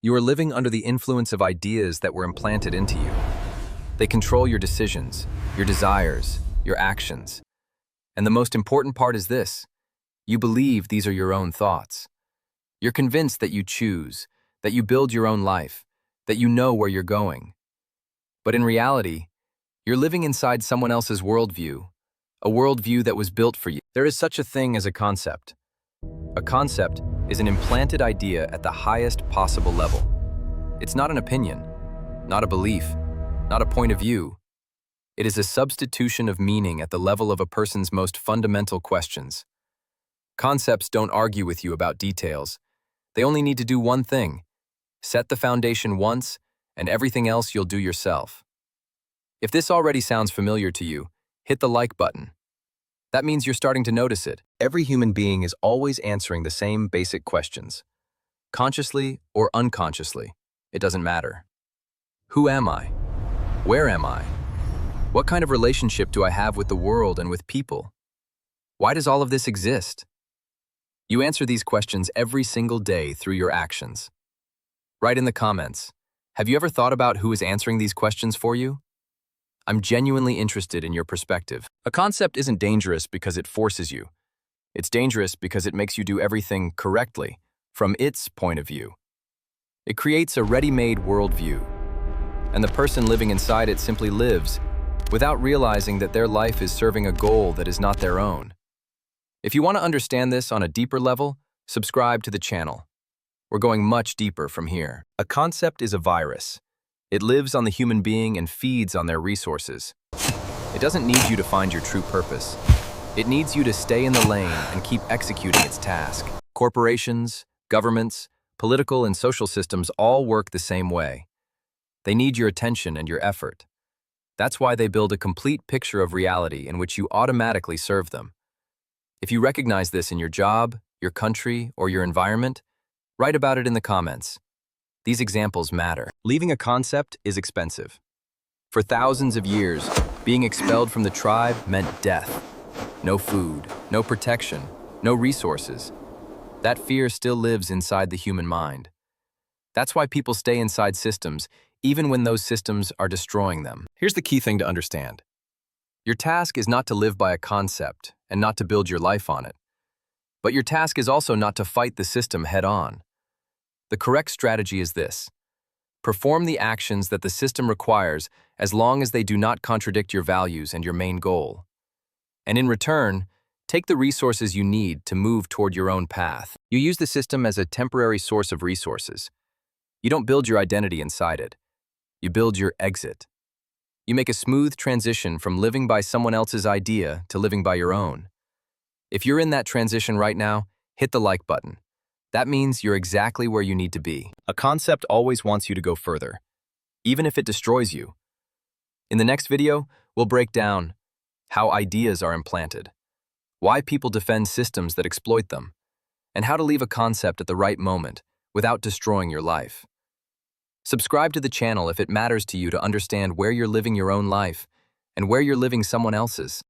You are living under the influence of ideas that were implanted into you. They control your decisions, your desires, your actions. And the most important part is this: you believe these are your own thoughts. You're convinced that you choose, that you build your own life, that you know where you're going. But in reality, you're living inside someone else's worldview, a worldview that was built for you. There is such a thing as a concept. A concept is an implanted idea at the highest possible level. It's not an opinion, not a belief, not a point of view. It is a substitution of meaning at the level of a person's most fundamental questions. Concepts don't argue with you about details. They only need to do one thing: set the foundation once, and everything else you'll do yourself. If this already sounds familiar to you, hit the like button. That means you're starting to notice it. Every human being is always answering the same basic questions. Consciously or unconsciously, it doesn't matter. Who am I? Where am I? What kind of relationship do I have with the world and with people? Why does all of this exist? You answer these questions every single day through your actions. Write in the comments, have you ever thought about who is answering these questions for you? I'm genuinely interested in your perspective. A concept isn't dangerous because it forces you. It's dangerous because it makes you do everything correctly, from its point of view. It creates a ready-made worldview, and the person living inside it simply lives without realizing that their life is serving a goal that is not their own. If you want to understand this on a deeper level, subscribe to the channel. We're going much deeper from here. A concept is a virus. It lives on the human being and feeds on their resources. It doesn't need you to find your true purpose. It needs you to stay in the lane and keep executing its task. Corporations, governments, political and social systems all work the same way. They need your attention and your effort. That's why they build a complete picture of reality in which you automatically serve them. If you recognize this in your job, your country, or your environment, write about it in the comments. These examples matter. Leaving a concept is expensive. For thousands of years, being expelled from the tribe meant death. No food, no protection, no resources. That fear still lives inside the human mind. That's why people stay inside systems, even when those systems are destroying them. Here's the key thing to understand. Your task is not to live by a concept and not to build your life on it. But your task is also not to fight the system head-on. The correct strategy is this: perform the actions that the system requires as long as they do not contradict your values and your main goal. And in return, take the resources you need to move toward your own path. You use the system as a temporary source of resources. You don't build your identity inside it. You build your exit. You make a smooth transition from living by someone else's idea to living by your own. If you're in that transition right now, hit the like button. That means you're exactly where you need to be. A concept always wants you to go further, even if it destroys you. In the next video, we'll break down how ideas are implanted, why people defend systems that exploit them, and how to leave a concept at the right moment without destroying your life. Subscribe to the channel if it matters to you to understand where you're living your own life and where you're living someone else's.